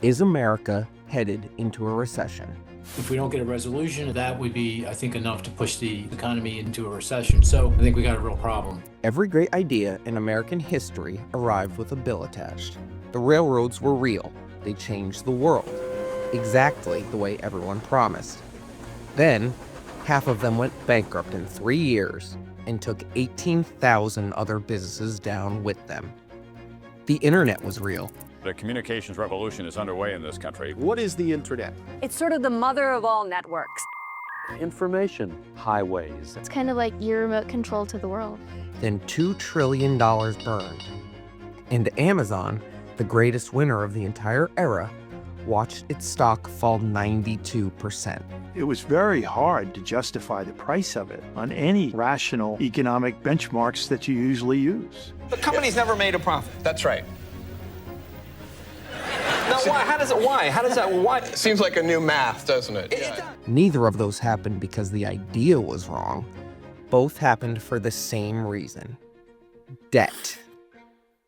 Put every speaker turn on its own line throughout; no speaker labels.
Is America headed into a recession?
If we don't get a resolution, that would be, I think, enough to push the economy into a recession. So I think we got a real problem.
Every great idea in American history arrived with a bill attached. The railroads were real. They changed the world, exactly the way everyone promised. Then, half of them went bankrupt in 3 years and took 18,000 other businesses down with them. The internet was real.
The communications revolution is underway in this country.
What is the internet?
It's sort of the mother of all networks.
Information highways.
It's kind of like your remote control to the world.
Then $2 trillion burned. And Amazon, the greatest winner of the entire era, watched its stock fall 92%.
It was very hard to justify the price of it on any rational economic benchmarks that you usually use.
The company's never made a profit. That's right. Now, why? How does that, why? Seems like a new math, doesn't it?
Neither of those happened because the idea was wrong. Both happened for the same reason: debt.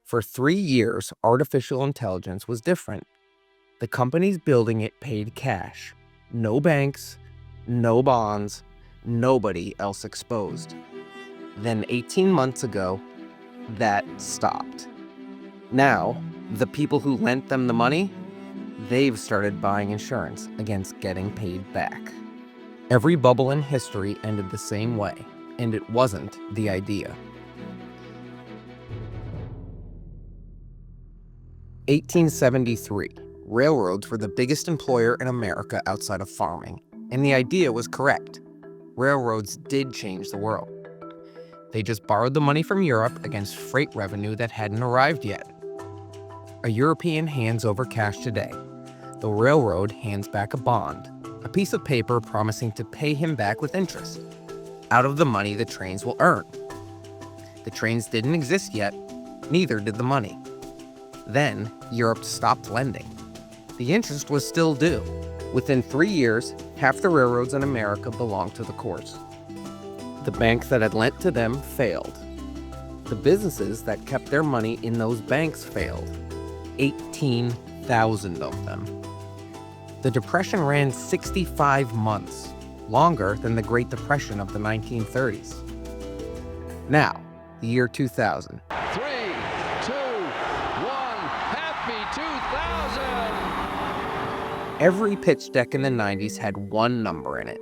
For 3 years, artificial intelligence was different. The companies building it paid cash. No banks, no bonds, nobody else exposed. Then 18 months ago, that stopped. Now, the people who lent them the money, they've started buying insurance against getting paid back. Every bubble in history ended the same way, and it wasn't the idea. 1873. Railroads were the biggest employer in America outside of farming, and the idea was correct. Railroads did change the world. They just borrowed the money from Europe against freight revenue that hadn't arrived yet. A European hands over cash today. The railroad hands back a bond, a piece of paper promising to pay him back with interest, out of the money the trains will earn. The trains didn't exist yet, neither did the money. Then, Europe stopped lending. The interest was still due. Within 3 years, half the railroads in America belonged to the courts. The banks that had lent to them failed. The businesses that kept their money in those banks failed. 18,000 of them. The Depression ran 65 months, longer than the Great Depression of the 1930s. Now, the year 2000.
3, 2, 1, happy 2000!
Every pitch deck in the 90s had one number in it.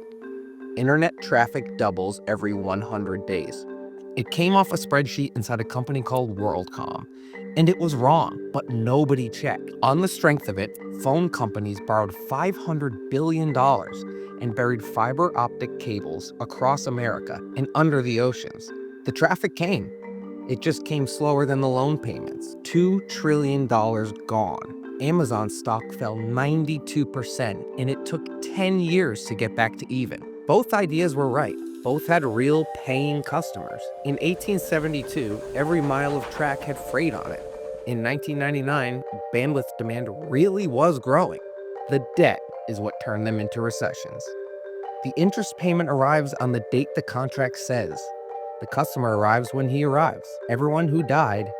Internet traffic doubles every 100 days. It came off a spreadsheet inside a company called WorldCom, and it was wrong, but nobody checked. On the strength of it, phone companies borrowed $500 billion and buried fiber optic cables across America and under the oceans. The traffic came. It just came slower than the loan payments. $2 trillion gone. Amazon stock fell 92%, and it took 10 years to get back to even. Both ideas were right. Both had real paying customers. In 1872, every mile of track had freight on it. In 1999, bandwidth demand really was growing. The debt is what turned them into recessions. The interest payment arrives on the date the contract says. The customer arrives when he arrives. Everyone who died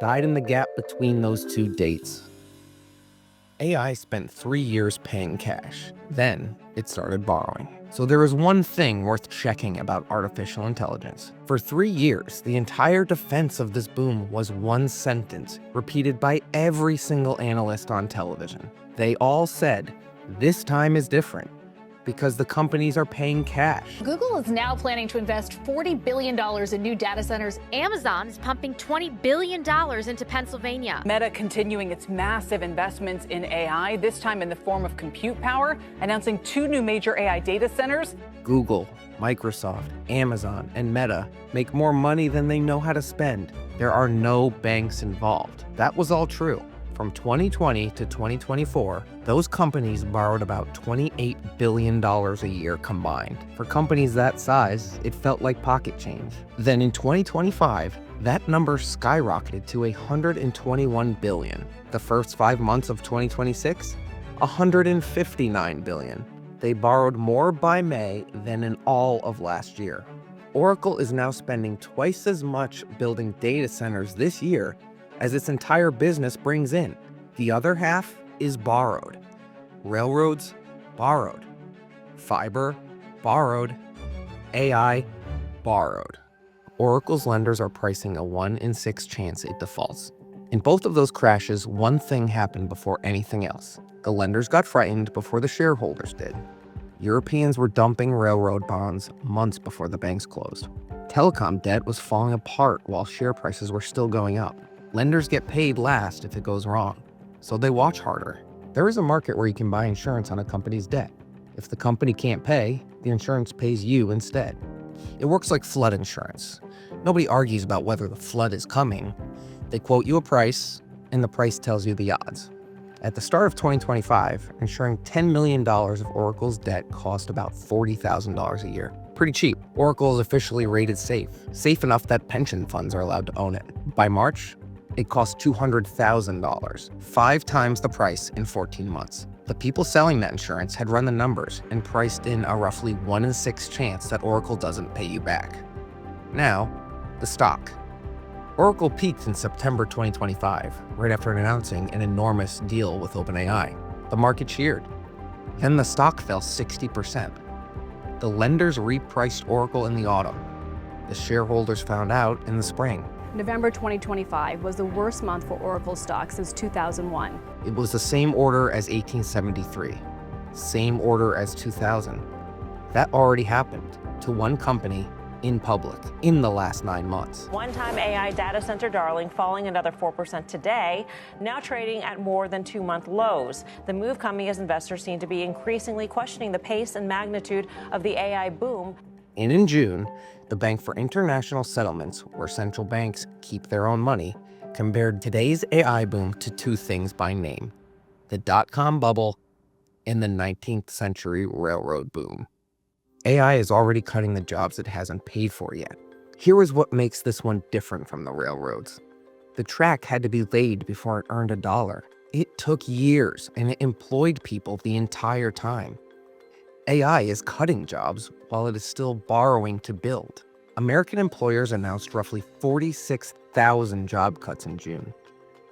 in the gap between those two dates. AI spent 3 years paying cash. Then it started borrowing. So there is one thing worth checking about artificial intelligence. For 3 years, the entire defense of this boom was one sentence, repeated by every single analyst on television. They all said, "This time is different, because the companies are paying cash."
Google is now planning to invest $40 billion in new data centers.
Amazon is pumping $20 billion into Pennsylvania.
Meta continuing its massive investments in AI, this time in the form of compute power, announcing 2 new major AI data centers.
Google, Microsoft, Amazon, and Meta make more money than they know how to spend. There are no banks involved. That was all true. From 2020 to 2024, those companies borrowed about $28 billion a year combined. For companies that size, it felt like pocket change. Then in 2025, that number skyrocketed to $121 billion. The first 5 months of 2026, $159 billion. They borrowed more by May than in all of last year. Oracle is now spending twice as much building data centers this year as its entire business brings in. The other half is borrowed. Railroads, borrowed. Fiber, borrowed. AI, borrowed. Oracle's lenders are pricing a 1 in 6 chance it defaults. In both of those crashes, one thing happened before anything else. The lenders got frightened before the shareholders did. Europeans were dumping railroad bonds months before the banks closed. Telecom debt was falling apart while share prices were still going up. Lenders get paid last if it goes wrong, so they watch harder. There is a market where you can buy insurance on a company's debt. If the company can't pay, the insurance pays you instead. It works like flood insurance. Nobody argues about whether the flood is coming. They quote you a price, and the price tells you the odds. At the start of 2025, insuring $10 million of Oracle's debt cost about $40,000 a year. Pretty cheap. Oracle is officially rated safe enough that pension funds are allowed to own it. By March, it cost $200,000, 5 times the price in 14 months. The people selling that insurance had run the numbers and priced in a roughly 1 in 6 chance that Oracle doesn't pay you back. Now, the stock. Oracle peaked in September 2025, right after announcing an enormous deal with OpenAI. The market cheered. Then the stock fell 60%. The lenders repriced Oracle in the autumn. The shareholders found out in the spring.
November 2025 was the worst month for Oracle stock since 2001.
It was the same order as 1873, same order as 2000. That already happened to one company in public in the last 9 months.
One-time AI data center darling falling another 4% today, now trading at more than 2-month lows. The move coming as investors seem to be increasingly questioning the pace and magnitude of the AI boom.
And in June, the Bank for International Settlements, where central banks keep their own money, compared today's AI boom to 2 things by name: the dot-com bubble and the 19th century railroad boom. AI is already cutting the jobs it hasn't paid for yet. Here is what makes this one different from the railroads. The track had to be laid before it earned $1. It took years, and it employed people the entire time. AI is cutting jobs while it is still borrowing to build. American employers announced roughly 46,000 job cuts in June.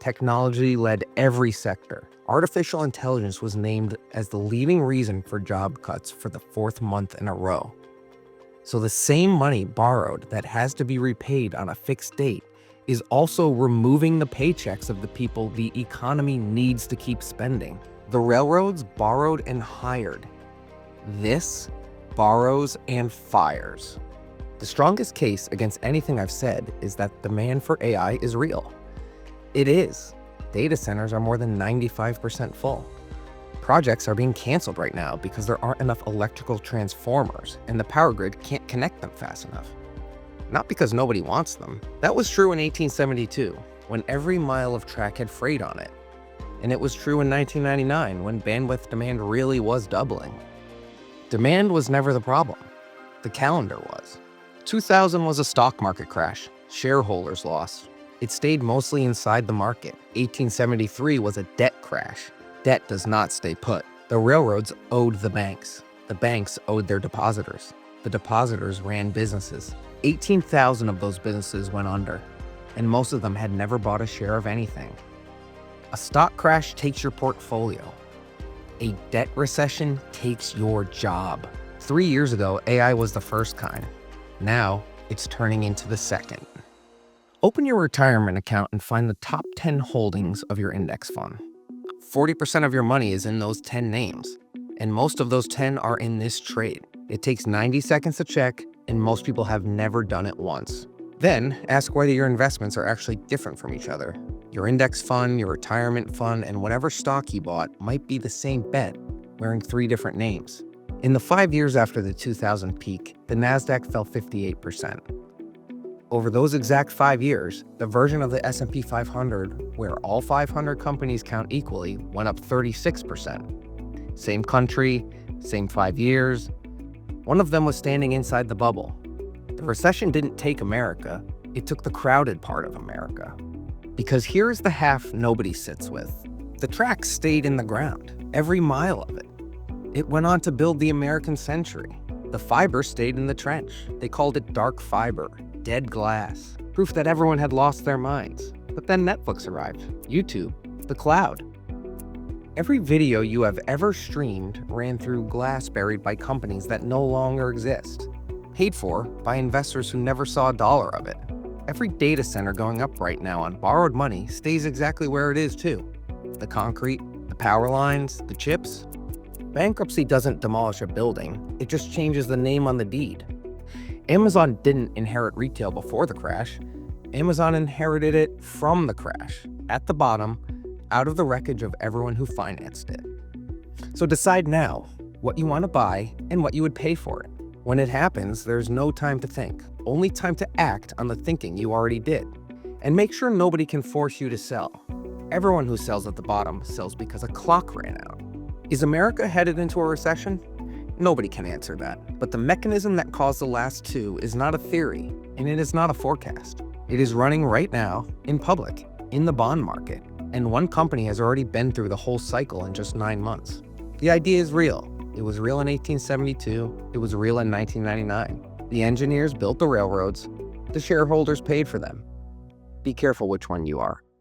Technology led every sector. Artificial intelligence was named as the leading reason for job cuts for the 4th month in a row. So the same money borrowed that has to be repaid on a fixed date is also removing the paychecks of the people the economy needs to keep spending. The railroads borrowed and hired. This borrows and fires. The strongest case against anything I've said is that demand for AI is real. It is. Data centers are more than 95% full. Projects are being canceled right now because there aren't enough electrical transformers and the power grid can't connect them fast enough. Not because nobody wants them. That was true in 1872, when every mile of track had freight on it. And it was true in 1999, when bandwidth demand really was doubling. Demand was never the problem. The calendar was. 2000 was a stock market crash. Shareholders lost. It stayed mostly inside the market. 1873 was a debt crash. Debt does not stay put. The railroads owed the banks. The banks owed their depositors. The depositors ran businesses. 18,000 of those businesses went under, and most of them had never bought a share of anything. A stock crash takes your portfolio. A debt recession takes your job. 3 years ago, AI was the first kind. Now, it's turning into the second. Open your retirement account and find the top 10 holdings of your index fund. 40% of your money is in those 10 names, and most of those 10 are in this trade. It takes 90 seconds to check, and most people have never done it once. Then, ask whether your investments are actually different from each other. Your index fund, your retirement fund, and whatever stock you bought might be the same bet, wearing 3 different names. In the 5 years after the 2000 peak, the NASDAQ fell 58%. Over those exact 5 years, the version of the S&P 500, where all 500 companies count equally, went up 36%. Same country, same 5 years. One of them was standing inside the bubble. The recession didn't take America, it took the crowded part of America. Because here's the half nobody sits with. The track stayed in the ground, every mile of it. It went on to build the American century. The fiber stayed in the trench. They called it dark fiber, dead glass, proof that everyone had lost their minds. But then Netflix arrived, YouTube, the cloud. Every video you have ever streamed ran through glass buried by companies that no longer exist, paid for by investors who never saw a dollar of it. Every data center going up right now on borrowed money stays exactly where it is too. The concrete, the power lines, the chips. Bankruptcy doesn't demolish a building, it just changes the name on the deed. Amazon didn't inherit retail before the crash. Amazon inherited it from the crash, at the bottom, out of the wreckage of everyone who financed it. So decide now what you want to buy and what you would pay for it. When it happens, there's no time to think, only time to act on the thinking you already did. And make sure nobody can force you to sell. Everyone who sells at the bottom sells because a clock ran out. Is America headed into a recession? Nobody can answer that. But the mechanism that caused the last two is not a theory, and it is not a forecast. It is running right now, in public, in the bond market. And one company has already been through the whole cycle in just 9 months. The idea is real. It was real in 1872. It was real in 1999. The engineers built the railroads. The shareholders paid for them. Be careful which one you are.